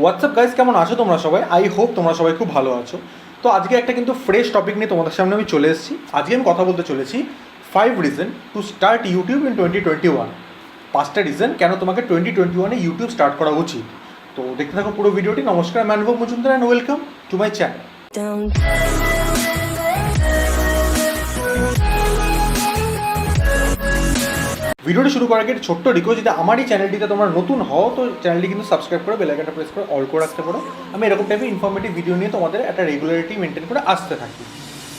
WhatsApp guys, কেমন আছো তোমরা সবাই? আই হোপ তোমরা সবাই খুব ভালো আছো। তো আজকে একটা কিন্তু ফ্রেশ টপিক নিয়ে তোমাদের সামনে আমি চলে এসেছি। আজকে আমি কথা বলতে চলেছি 5 reason to start YouTube in 2021। 5টা রিজন কেন তোমাকে 2021-এ ইউটিউব স্টার্ট করা উচিত। তো দেখতে থাকো পুরো ভিডিওটি। নমস্কার, আমি অনুভব Majumdar and welcome to my channel. ভিডিওটি শুরু করার আগে ছোট্ট রিকোয়েস্ট, যদি আমার এই চ্যানেলটিতে তোমরা নতুন হও তো চ্যানেলটি কিন্তু সাবস্ক্রাইব করে বেল আইকনটা প্রেস করে অল করে রাখতে পারো। আমি এরকম টাইপের ইনফরমেটিভ ভিডিও নিয়ে তোমাদের একটা রেগুলারিটি মেনটেন করে আসতে থাকি।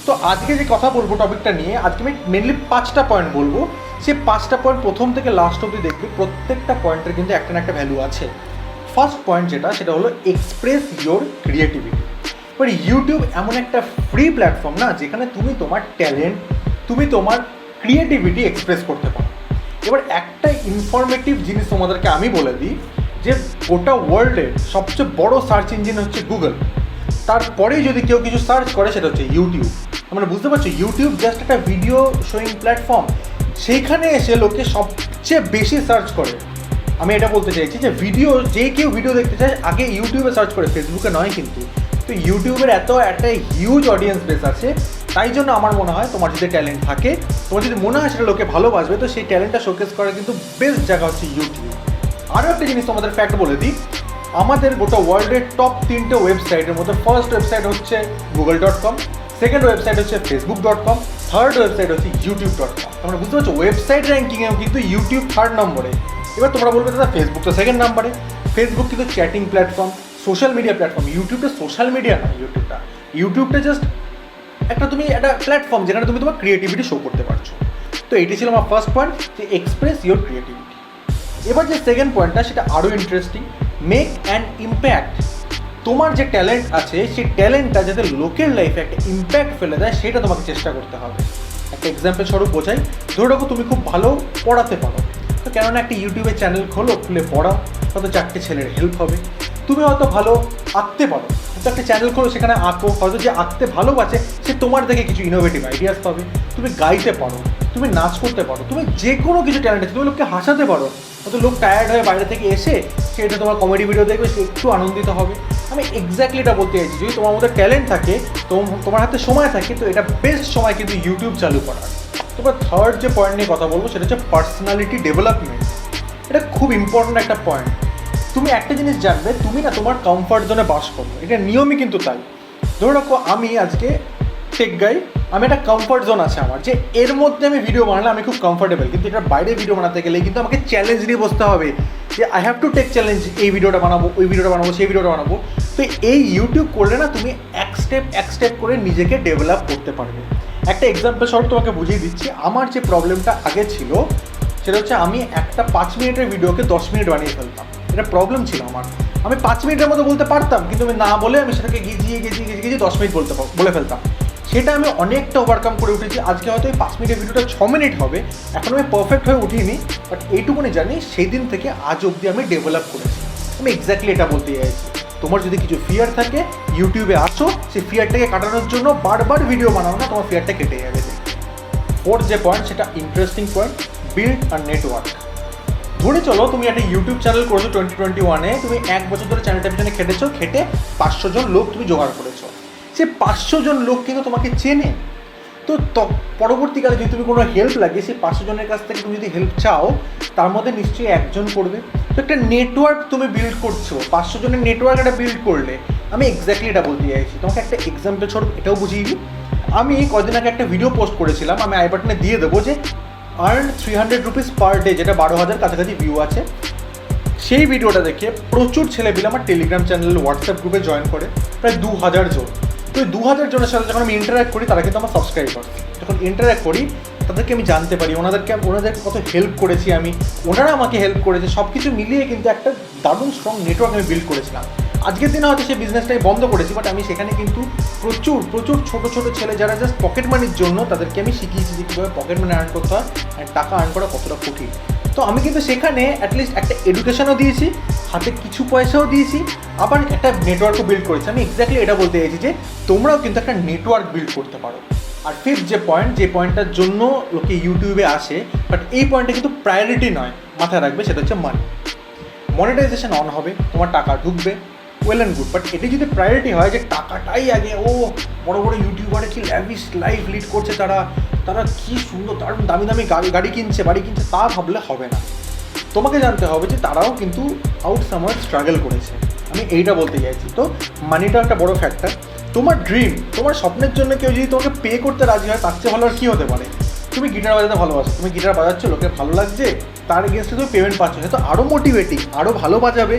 তো আজকে যে কথা বলবো টপিকটা নিয়ে, আজকে আমি মেনলি 5টা পয়েন্ট বলবো। সেই 5টা পয়েন্ট প্রথম থেকে লাস্ট অবধি দেখবে, প্রত্যেকটা পয়েন্টের কিন্তু একটা না একটা ভ্যালু আছে। ফার্স্ট পয়েন্ট সেটা হলো এক্সপ্রেস ইয়োর ক্রিয়েটিভিটি। এবার ইউটিউব এমন একটা ফ্রি প্ল্যাটফর্ম না, যেখানে তুমি তোমার ট্যালেন্ট, তুমি তোমার ক্রিয়েটিভিটি এক্সপ্রেস করতে পারো। এবার একটা ইনফরমেটিভ জিনিস তোমাদেরকে আমি বলে দিই, যে গোটা ওয়ার্ল্ডের সবচেয়ে বড় সার্চ ইঞ্জিন হচ্ছে গুগল। তারপরেই যদি কেউ কিছু সার্চ করে সেটা হচ্ছে ইউটিউব। মানে বুঝতে পারছো, ইউটিউব জাস্ট একটা ভিডিও শোয়িং প্ল্যাটফর্ম। সেইখানে এসে লোকে সবচেয়ে বেশি সার্চ করে। আমি এটা বলতে চাইছি যে কেউ ভিডিও দেখতে চায় আগে ইউটিউবে সার্চ করে, ফেসবুকে নয় কিন্তু। তো ইউটিউবের একটা হিউজ অডিয়েন্স বেস আছে। তাই জন্য আমার মনে হয় তোমার যদি ট্যালেন্ট থাকে, তোমার যদি মনে হয় সেটা লোকে ভালোবাসবে, তো সেই ট্যালেন্টটা শোকেস করার কিন্তু বেস্ট জায়গা হচ্ছে ইউটিউব। আরও একটা জিনিস তোমাদের ফ্যাক্ট বলে দিই, আমাদের গোটা ওয়ার্ল্ডের টপ 3টে ওয়েবসাইটের মধ্যে ফার্স্ট ওয়েবসাইট হচ্ছে google.com, সেকেন্ড ওয়েবসাইট হচ্ছে facebook.com, থার্ড ওয়েবসাইট হচ্ছে youtube.com। তোমরা বুঝতে পারছো, ওয়েবসাইট র্যাঙ্কিংয়েও কিন্তু ইউটিউব 3rd নম্বরে। এবার তোমরা বলবে দাদা ফেসবুক তো 2nd নম্বরে। ফেসবুক কিন্তু chatting platform, social media platform. ইউটিউবটা সোশ্যাল মিডিয়া না, ইউটিউবটা জাস্ট একটা প্ল্যাটফর্ম যেখানে তুমি তোমার ক্রিয়েটিভিটি শো করতে পারছো। তো এটি ছিল আমার ফার্স্ট পয়েন্ট, যে এক্সপ্রেস ইয়োর ক্রিয়েটিভিটি। এবার যে সেকেন্ড পয়েন্টটা, সেটা আরও ইন্টারেস্টিং, মেক অ্যান ইম্প্যাক্ট। তোমার যে ট্যালেন্ট আছে, সেই ট্যালেন্টটা যাতে লোকের লাইফে একটা ইম্প্যাক্ট ফেলে দেয়, সেটা তোমাকে চেষ্টা করতে হবে। একটা এক্সাম্পল স্বরূপ বোঝাই, ধরে রাখো তুমি খুব ভালো পড়াতে পারো, তো কেননা একটা ইউটিউবের চ্যানেল খুলে পড়াও, হয়তো 4টে ছেলের হেল্প হবে। তুমি হয়তো ভালো আঁকতে পারো, তো একটা চ্যানেল খোলো, সেখানে আঁকো, হয়তো যে আঁকতে ভালোবাসে সে তোমার দেখে কিছু ইনোভেটিভ আইডিয়াস পাবে। তুমি গাইতে পারো, তুমি নাচ করতে পারো, তুমি যে কোনো কিছু ট্যালেন্ট আছে, তুমি লোককে হাসাতে পারো। হয়তো লোক টায়ার্ড হয়ে বাইরে থেকে এসে সে এটা তোমার কমেডি ভিডিও দেখবে, সে একটু আনন্দিত হবে। আমি এক্স্যাক্টলি এটা বলতে চাইছি, যদি তোমার মধ্যে ট্যালেন্ট থাকে, তোমার হাতে সময় থাকে, তো এটা বেস্ট সময় কিন্তু ইউটিউব চালু করার। তারপর থার্ড যে পয়েন্ট নিয়ে কথা বলবো, সেটা হচ্ছে পার্সোনালিটি ডেভেলপমেন্ট। এটা খুব ইম্পর্ট্যান্ট একটা পয়েন্ট। তুমি একটা জিনিস জানবে, তুমি না তোমার কমফর্ট জোনে বাস করবে, এটা নিয়মই কিন্তু তাই। ধরে রাখো আমি আজকে টেক গাই, আমি একটা কমফর্ট জোন আছে আমার, যে এর মধ্যে আমি ভিডিও বানালে আমি খুব কমফর্টেবল। কিন্তু এটার বাইরে ভিডিও বানাতে গেলে কিন্তু আমাকে চ্যালেঞ্জ নিয়ে বসতে হবে, যে I have to take challenge. এই ভিডিওটা বানাবো, ওই ভিডিওটা বানাবো, সেই ভিডিওটা বানাবো। তো এই ইউটিউব করলে না, তুমি এক স্টেপ করে নিজেকে ডেভেলপ করতে পারবে। একটা এক্সাম্পল স্বরূপ তোমাকে বুঝিয়ে দিচ্ছি। আমার যে প্রবলেমটা আগে ছিল, সেটা হচ্ছে আমি একটা 5 মিনিটের ভিডিওকে 10 মিনিট বানিয়ে ফেলতাম। এটা প্রবলেম ছিল আমার। আমি 5 মিনিটের মতো বলতে পারতাম, কিন্তু আমি না বলে আমি সেটাকে গিজিয়ে 10 মিনিট বলে ফেলতাম। সেটা আমি অনেকটা ওভারকাম করে উঠেছি। আজকে হয়তো এই 5 মিনিটের ভিডিওটা 6 মিনিট হবে। এখন আমি পারফেক্ট হয়ে উঠিনি, বাট এইটুকুনি জানি সেই দিন থেকে আজ অবধি আমি ডেভেলপ করেছি। আমি এক্স্যাক্টলি এটা বলতে চাইছি। তোমার যদি কিছু ফিয়ার থাকে, ইউটিউবে আসো, সেই ফিয়ারটাকে কাটানোর জন্য বারবার ভিডিও বানাও না, তোমার ফিয়ারটা কেটে যাবে। ফোর্থ যে পয়েন্ট, সেটা interesting point, build a network. ধরে চলো তুমি একটা ইউটিউব চ্যানেল করেছো 2021-এ, তুমি 1 বছর ধরে চ্যানেলটার পিছনে খেটে 500 জন লোক তুমি জোগাড় করেছো। সে 500 জন লোক কিন্তু তোমাকে চেনে। তো পরবর্তীকালে যদি তুমি কোনো হেল্প লাগে, সেই 500 জনের কাছ থেকে তুমি যদি হেল্প চাও, তার মধ্যে নিশ্চয়ই একজন করবে। তো একটা নেটওয়ার্ক তুমি বিল্ড করছো, 500 জনের নেটওয়ার্ক একটা বিল্ড করলে। আমি এক্স্যাক্টলি এটা বলতে চাইছি। তোমাকে একটা এক্সাম্পল স্বরূপ এটাও বুঝিয়ে দিই। আমি কদিন আগে একটা ভিডিও পোস্ট করেছিলাম, আমি আই বাটনে দিয়ে দেবো, যে আর্ন 300 রুপিস পার ডে, যেটা 12,000 কাছাকাছি ভিউ আছে। সেই ভিডিওটা দেখে প্রচুর ছেলেপিলে আমার টেলিগ্রাম চ্যানেল, হোয়াটসঅ্যাপ গ্রুপে জয়েন করে, প্রায় 2000 জন। তো এই 2000 জনের সাথে যখন আমি ইন্টারাক্ট করি, তারা কিন্তু আমার সাবস্ক্রাইবার। যখন ইন্টারাক্ট করি, তাদেরকে আমি জানতে পারি ওনাদের কত হেল্প করেছি আমি, ওনারা আমাকে হেল্প করেছে। সব কিছু মিলিয়ে কিন্তু একটা দারুণ স্ট্রং নেটওয়ার্ক আমি বিল্ড করেছিলাম। আজকের দিনে হয়তো সেই বিজনেসটাই বন্ধ করেছি, বাট আমি সেখানে কিন্তু প্রচুর ছোটো ছেলে যারা জাস্ট পকেট মানির জন্য, তাদেরকে আমি শিখিয়েছি যে কীভাবে পকেট মানি আর্ন করতে হয়, অ্যান্ড টাকা আর্ন করা কতটা কঠিন। তো আমি কিন্তু সেখানে অ্যাটলিস্ট একটা এডুকেশনও দিয়েছি, হাতে কিছু পয়সাও দিয়েছি, আবার একটা নেটওয়ার্কও বিল্ড করেছি। আমি এক্স্যাক্টলি এটা বলতে চাইছি যে তোমরাও কিন্তু একটা নেটওয়ার্ক বিল্ড করতে পারো। আর ফিফথ যে পয়েন্টটার জন্য লোকে ইউটিউবে আসে, বাট এই পয়েন্টটা কিন্তু প্রায়োরিটি নয়, মাথায় রাখবে, সেটা হচ্ছে মানি। মনিটাইজেশন অন হবে, তোমার টাকা ঢুকবে, ওয়েল অ্যান্ড গুড, বাট এটি যদি প্রায়োরিটি হয় যে টাকাটাই আগে, ও বড় বড় ইউটিউবারে কি ল্যাভিশ লাইফ লিড করছে তারা, তারা কী সুন্দর দারুণ দামি দামি গাড়ি কিনছে, বাড়ি কিনছে, তা ভাবলে হবে না। তোমাকে জানতে হবে যে তারাও কিন্তু আউট সামওয়্যার স্ট্রাগল করেছে, আমি এইটা বলতে চাইছি। তো মানিটা একটা বড় ফ্যাক্টর। তোমার ড্রিম, তোমার স্বপ্নের জন্য কেউ যদি তোমাকে পে করতে রাজি হয়, তার চেয়ে ভালো আর কী হতে পারে? তুমি গিটার বাজাতে ভালোবাসো, তুমি গিটার বাজাচ্ছ, লোকে ভালো লাগছে, তার এগেনস্টে তুমি পেমেন্ট পাচ্ছ, সে তো আরও মোটিভেটিং, আরও ভালো বাজাবে,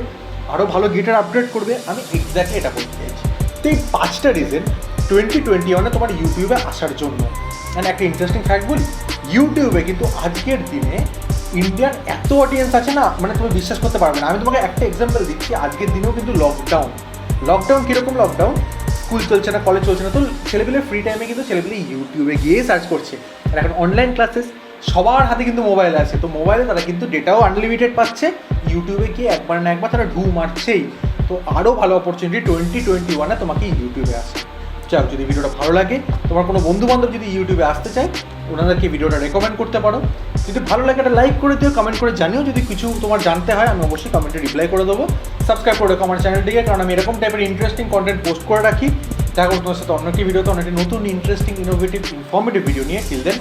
আরও ভালো গিটার আপগ্রেড করবে। আমি এক্স্যাক্টলি এটা বলতে চাইছি। তো এই 5টা রিজন 2021 তোমার ইউটিউবে আসার জন্য। মানে একটা ইন্টারেস্টিং ফ্যাক্ট বলি, ইউটিউবে কিন্তু আজকের দিনে ইন্ডিয়ার এত অডিয়েন্স আছে না, মানে তুমি বিশ্বাস করতে পারবে না। আমি তোমাকে একটা এক্সাম্পল দিচ্ছি, আজকের দিনেও কিন্তু লকডাউন কীরকম লকডাউন, স্কুল চলছে না, কলেজ চলছে না, তো ছেলেপিলে ফ্রি টাইমে কিন্তু ছেলেপিলে ইউটিউবে গিয়ে সার্চ করছে। আর এখন অনলাইন ক্লাসেস, সবার হাতে কিন্তু মোবাইল আছে, তো মোবাইলে তারা কিন্তু ডেটাও আনলিমিটেড পাচ্ছে, ইউটিউবে গিয়ে একবার না একবার তারা ঢু মারছেই। তো আরও ভালো অপরচুনিটি 2021 তোমাকে ইউটিউবে আসে। যাও, যদি ভিডিওটা ভালো লাগে, তোমার কোনো বন্ধুবান্ধব যদি ইউটিউবে আসতে চায়, ওনাদেরকে ভিডিওটা রেকমেন্ড করতে পারো। যদি ভালো লাগে একটা লাইক করে দিও, কমেন্ট করে জানিও। যদি কিছু তোমার জানতে হয়, আমি অবশ্যই কমেন্টে রিপ্লাই করে দেবো। সাবস্ক্রাইব করে রেখো আমার চ্যানেলটিকে, কারণ আমি এরকম টাইপের ইন্টারেস্টিং কন্টেন্ট পোস্ট করে রাখি। দেখা করবো তোমার সাথে অন্য একটি ভিডিওতে, অন্য একটি নতুন ইন্টারেস্টিং, ইনোভেটিভ, ইনফরমেটিভ ভিডিও নিয়ে। টিল দেন